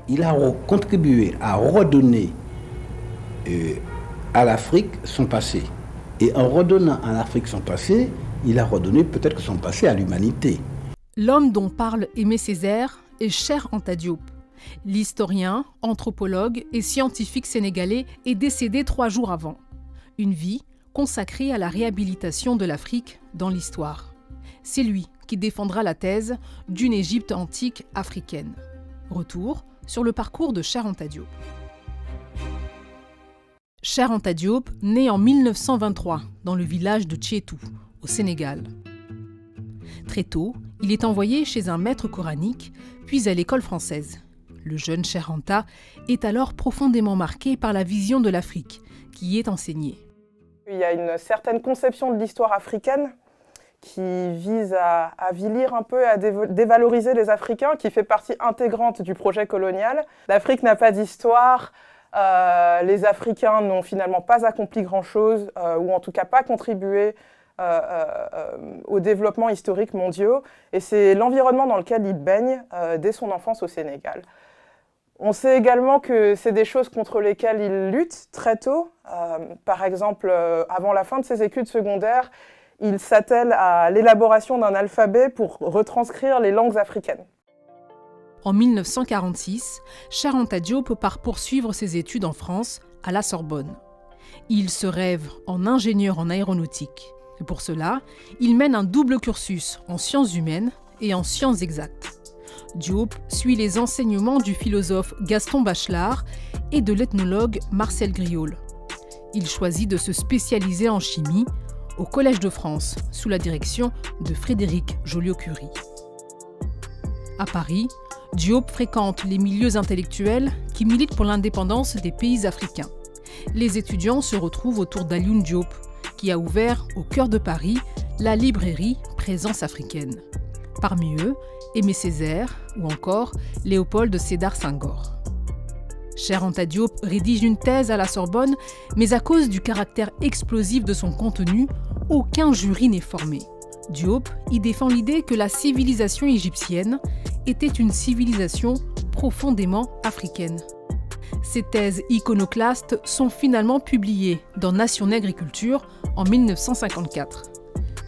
il a contribué à redonner à l'Afrique son passé. Et en redonnant à l'Afrique son passé, il a redonné peut-être son passé à l'humanité. L'homme dont parle Aimé Césaire est Cheikh Anta Diop. L'historien, anthropologue et scientifique sénégalais est décédé 3 jours avant. Une vie consacrée à la réhabilitation de l'Afrique dans l'histoire. C'est lui qui défendra la thèse d'une Égypte antique africaine. Retour sur le parcours de Cheikh Anta Diop. Cheikh Anta Diop naît en 1923 dans le village de Tchétou, au Sénégal. Très tôt, il est envoyé chez un maître coranique, puis à l'école française. Le jeune Cheikh Anta est alors profondément marqué par la vision de l'Afrique qui y est enseignée. Il y a une certaine conception de l'histoire africaine qui vise à avilir un peu et à dévaloriser les Africains, qui fait partie intégrante du projet colonial. L'Afrique n'a pas d'histoire, les Africains n'ont finalement pas accompli grand-chose, ou en tout cas pas contribué au développement historique mondiaux. Et c'est l'environnement dans lequel il baigne dès son enfance au Sénégal. On sait également que c'est des choses contre lesquelles il lutte très tôt. Par exemple, avant la fin de ses études secondaires, il s'attelle à l'élaboration d'un alphabet pour retranscrire les langues africaines. En 1946, Cheikh Anta Diop part poursuivre ses études en France, à la Sorbonne. Il se rêve en ingénieur en aéronautique. Et pour cela, il mène un double cursus en sciences humaines et en sciences exactes. Diop suit les enseignements du philosophe Gaston Bachelard et de l'ethnologue Marcel Griaule. Il choisit de se spécialiser en chimie au Collège de France, sous la direction de Frédéric Joliot-Curie. À Paris, Diop fréquente les milieux intellectuels qui militent pour l'indépendance des pays africains. Les étudiants se retrouvent autour d'Alioune Diop, qui a ouvert au cœur de Paris la librairie Présence africaine. Parmi eux, Aimé Césaire ou encore Léopold Sédar Senghor. Cheikh Anta Diop rédige une thèse à la Sorbonne, mais à cause du caractère explosif de son contenu, aucun jury n'est formé. Diop y défend l'idée que la civilisation égyptienne était une civilisation profondément africaine. Ces thèses iconoclastes sont finalement publiées dans Nation Nègre et Culture en 1954.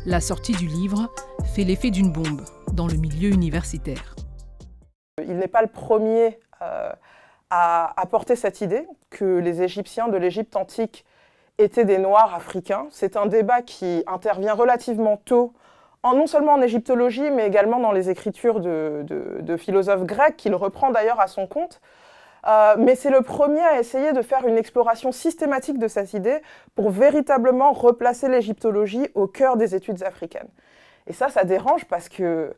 La sortie du livre fait l'effet d'une bombe dans le milieu universitaire. Il n'est pas le premier à porter cette idée que les Égyptiens de l'Égypte antique étaient des Noirs africains. C'est un débat qui intervient relativement tôt, non seulement en égyptologie, mais également dans les écritures de philosophes grecs, qu'il reprend d'ailleurs à son compte. Mais c'est le premier à essayer de faire une exploration systématique de cette idée pour véritablement replacer l'égyptologie au cœur des études africaines. Et ça dérange parce que,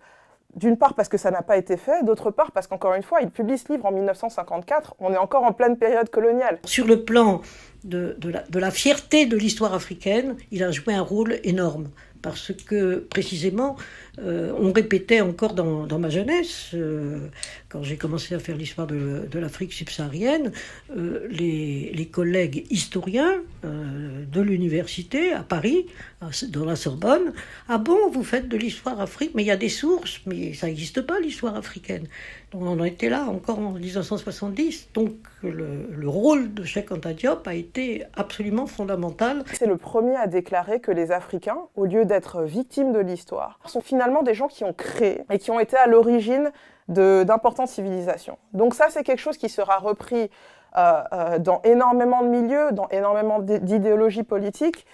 d'une part parce que ça n'a pas été fait, d'autre part parce qu'encore une fois, il publie ce livre en 1954, on est encore en pleine période coloniale. Sur le plan de la fierté de l'histoire africaine, il a joué un rôle énorme. Parce que, précisément, on répétait encore dans ma jeunesse, quand j'ai commencé à faire l'histoire de l'Afrique subsaharienne, les collègues historiens de l'université à Paris, dans la Sorbonne, « Ah bon, vous faites de l'histoire africaine, mais il y a des sources, mais ça n'existe pas l'histoire africaine. » Donc on en était là encore en 1970. Donc le rôle de Cheikh Anta Diop a été absolument fondamental. C'est le premier à déclarer que les Africains, au lieu d'être victimes de l'histoire, sont finalement des gens qui ont créé et qui ont été à l'origine d'importantes civilisations. Donc ça, c'est quelque chose qui sera repris dans énormément de milieux, dans énormément d'idéologies politiques.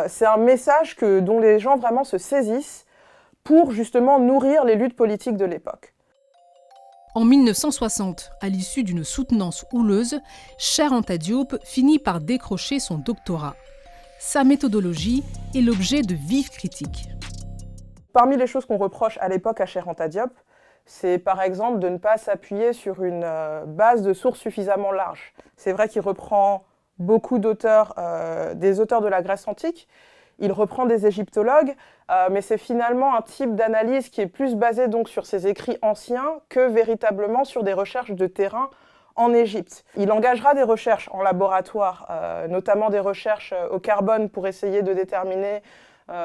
C'est un message dont les gens vraiment se saisissent pour justement nourrir les luttes politiques de l'époque. En 1960, à l'issue d'une soutenance houleuse, Cheikh Anta Diop finit par décrocher son doctorat. Sa méthodologie est l'objet de vives critiques. Parmi les choses qu'on reproche à l'époque à Cheikh Anta Diop, c'est par exemple de ne pas s'appuyer sur une base de sources suffisamment large. C'est vrai qu'il reprend beaucoup d'auteurs, des auteurs de la Grèce antique, il reprend des égyptologues, mais c'est finalement un type d'analyse qui est plus basé donc sur ses écrits anciens que véritablement sur des recherches de terrain en Égypte. Il engagera des recherches en laboratoire, notamment des recherches au carbone pour essayer de déterminer,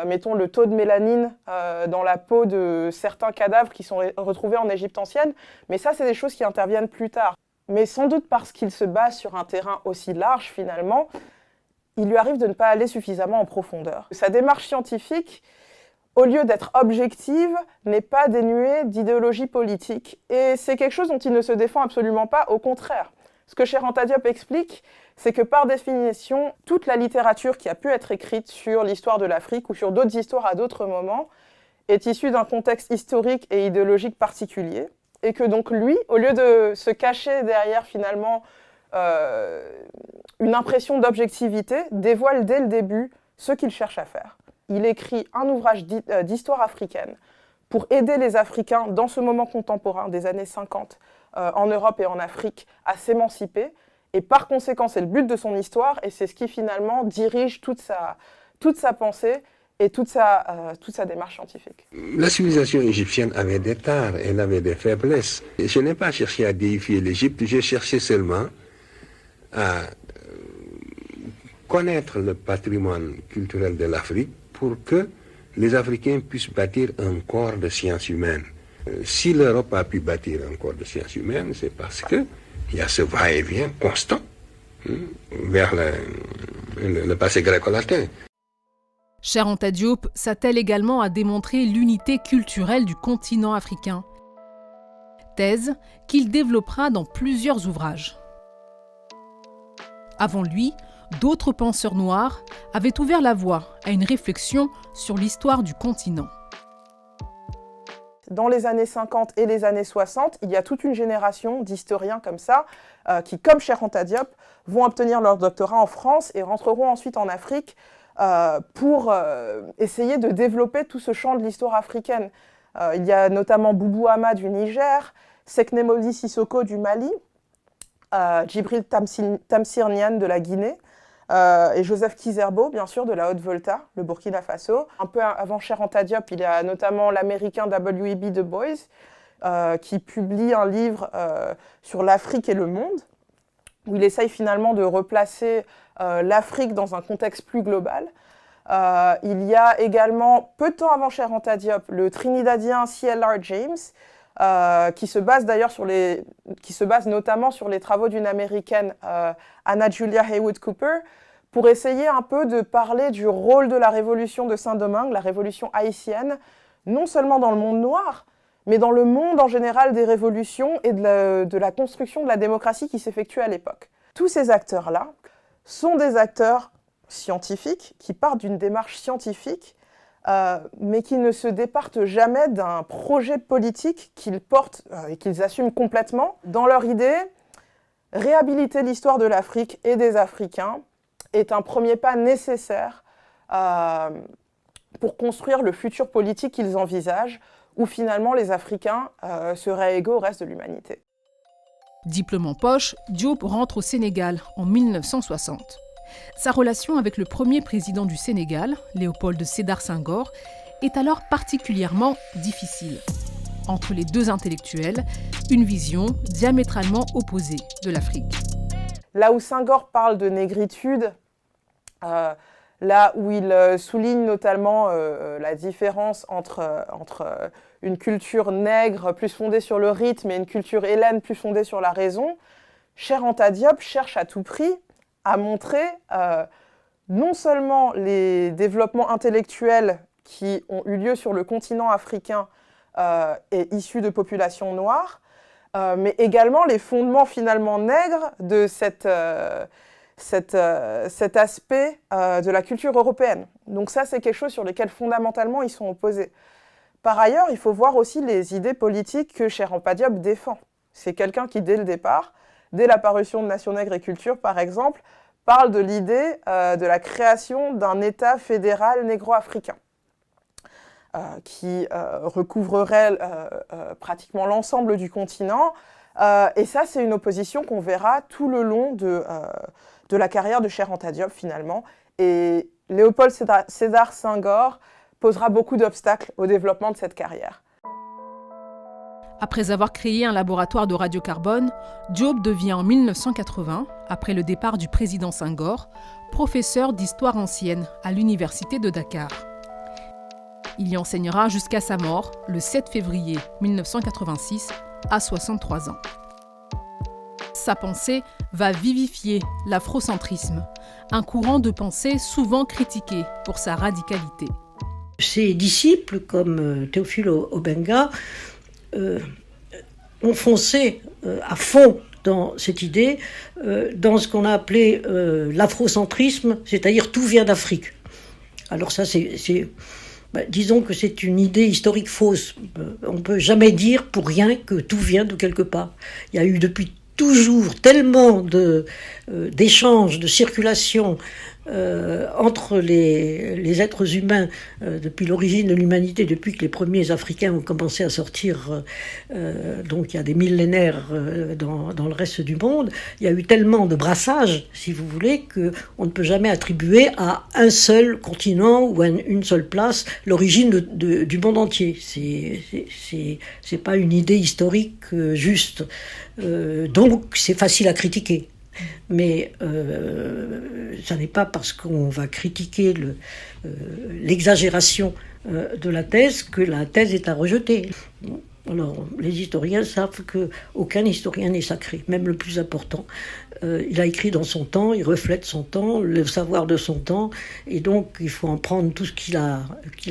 mettons, le taux de mélanine dans la peau de certains cadavres qui sont retrouvés en Égypte ancienne. Mais ça, c'est des choses qui interviennent plus tard. Mais sans doute parce qu'il se base sur un terrain aussi large finalement, il lui arrive de ne pas aller suffisamment en profondeur. Sa démarche scientifique, au lieu d'être objective, n'est pas dénuée d'idéologie politique. Et c'est quelque chose dont il ne se défend absolument pas, au contraire. Ce que Cheikh Anta Diop explique, c'est que par définition, toute la littérature qui a pu être écrite sur l'histoire de l'Afrique ou sur d'autres histoires à d'autres moments est issue d'un contexte historique et idéologique particulier. Et que donc lui, au lieu de se cacher derrière finalement une impression d'objectivité, dévoile dès le début ce qu'il cherche à faire. Il écrit un ouvrage d'histoire africaine pour aider les Africains dans ce moment contemporain des années 50 en Europe et en Afrique à s'émanciper. Et par conséquent, c'est le but de son histoire et c'est ce qui finalement dirige toute sa pensée et toute sa démarche scientifique. La civilisation égyptienne avait des tares, elle avait des faiblesses. Et je n'ai pas cherché à déifier l'Égypte, j'ai cherché seulement à connaître le patrimoine culturel de l'Afrique pour que les Africains puissent bâtir un corps de sciences humaines. Si l'Europe a pu bâtir un corps de sciences humaines, c'est parce qu'il y a ce va-et-vient constant vers le passé gréco-latin. Cheikh Anta Diop s'attelle également à démontrer l'unité culturelle du continent africain. Thèse qu'il développera dans plusieurs ouvrages. Avant lui, d'autres penseurs noirs avaient ouvert la voie à une réflexion sur l'histoire du continent. Dans les années 50 et les années 60, il y a toute une génération d'historiens comme ça, qui, comme Cheikh Anta Diop, vont obtenir leur doctorat en France et rentreront ensuite en Afrique pour essayer de développer tout ce champ de l'histoire africaine. Il y a notamment Boubou Hama du Niger, Sekne Modi Sissoko du Mali, Djibril Tamsir Niane de la Guinée, et Joseph Kizerbo, bien sûr, de la Haute-Volta, le Burkina Faso. Un peu avant Cheikh Anta Diop, il y a notamment l'américain W.E.B. Du Bois, qui publie un livre sur l'Afrique et le monde, où il essaye finalement de replacer l'Afrique dans un contexte plus global. Il y a également, peu de temps avant Cheikh Anta Diop, le Trinidadien C.L.R. James, qui se base notamment sur les travaux d'une Américaine, Anna Julia Haywood Cooper, pour essayer un peu de parler du rôle de la révolution de Saint-Domingue, la révolution haïtienne, non seulement dans le monde noir, mais dans le monde en général des révolutions et de la construction de la démocratie qui s'effectue à l'époque. Tous ces acteurs-là sont des acteurs scientifiques qui partent d'une démarche scientifique, mais qui ne se départent jamais d'un projet politique qu'ils portent et qu'ils assument complètement. Dans leur idée, réhabiliter l'histoire de l'Afrique et des Africains est un premier pas nécessaire pour construire le futur politique qu'ils envisagent, où finalement les Africains seraient égaux au reste de l'humanité. Diplôme en poche, Diop rentre au Sénégal en 1960. Sa relation avec le premier président du Sénégal, Léopold Sédar Senghor, est alors particulièrement difficile. Entre les deux intellectuels, une vision diamétralement opposée de l'Afrique. Là où Senghor parle de négritude, là où il souligne notamment la différence entre une culture nègre plus fondée sur le rythme et une culture hellène plus fondée sur la raison, Cheikh Anta Diop cherche à tout prix à montrer non seulement les développements intellectuels qui ont eu lieu sur le continent africain et issus de populations noires, mais également les fondements finalement nègres de cet aspect de la culture européenne. Donc ça, c'est quelque chose sur lequel fondamentalement ils sont opposés. Par ailleurs, il faut voir aussi les idées politiques que Cheikh Anta Diop défend. C'est quelqu'un qui, dès le départ, dès la parution de Nation Nègre et Culture, par exemple, parle de l'idée de la création d'un État fédéral négro-africain qui recouvrerait pratiquement l'ensemble du continent. Et ça, c'est une opposition qu'on verra tout le long de la carrière de Cheikh Anta Diop, finalement. Et Léopold Sédar Senghor posera beaucoup d'obstacles au développement de cette carrière. Après avoir créé un laboratoire de radiocarbone, Diop devient en 1980, après le départ du président Senghor, professeur d'histoire ancienne à l'université de Dakar. Il y enseignera jusqu'à sa mort, le 7 février 1986, à 63 ans. sa pensée va vivifier l'afrocentrisme, un courant de pensée souvent critiqué pour sa radicalité. Ses disciples, comme Théophile Obenga, ont foncé à fond dans cette idée, dans ce qu'on a appelé l'afrocentrisme, c'est-à-dire tout vient d'Afrique. Alors ça, disons que c'est une idée historique fausse. On ne peut jamais dire pour rien que tout vient de quelque part. Il y a eu depuis toujours tellement d'échanges, de circulation entre les êtres humains depuis l'origine de l'humanité, depuis que les premiers Africains ont commencé à sortir, donc il y a des millénaires dans le reste du monde. Il y a eu tellement de brassages, si vous voulez, qu'on ne peut jamais attribuer à un seul continent ou à une seule place l'origine du monde entier. C'est pas une idée historique juste. Donc c'est facile à critiquer. Mais ça n'est pas parce qu'on va critiquer l'exagération de la thèse que la thèse est à rejeter. Alors, les historiens savent qu'aucun historien n'est sacré, même le plus important. Il a écrit dans son temps, il reflète son temps, le savoir de son temps, et donc il faut en prendre tout ce qu'il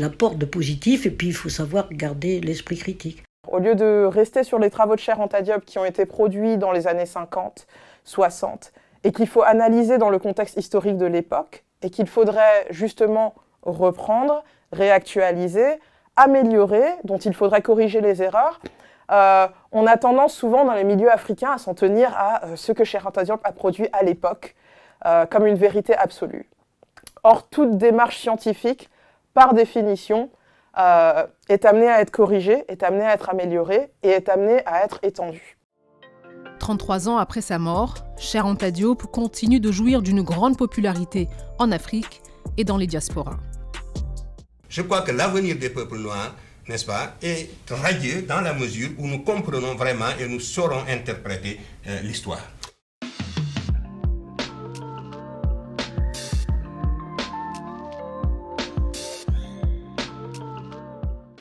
apporte de positif, et puis il faut savoir garder l'esprit critique. Au lieu de rester sur les travaux de Cheikh Anta Diop qui ont été produits dans les années 50, 60, et qu'il faut analyser dans le contexte historique de l'époque, et qu'il faudrait justement reprendre, réactualiser, améliorer, dont il faudrait corriger les erreurs, on a tendance souvent dans les milieux africains à s'en tenir à ce que Cheikh Anta Diop a produit à l'époque, comme une vérité absolue. Or, toute démarche scientifique, par définition, est amenée à être corrigée, est amenée à être améliorée et est amenée à être étendue. 33 ans après sa mort, Cheikh Anta Diop continue de jouir d'une grande popularité en Afrique et dans les diasporas. Je crois que l'avenir des peuples noirs, n'est-ce pas, est radieux dans la mesure où nous comprenons vraiment et nous saurons interpréter l'histoire.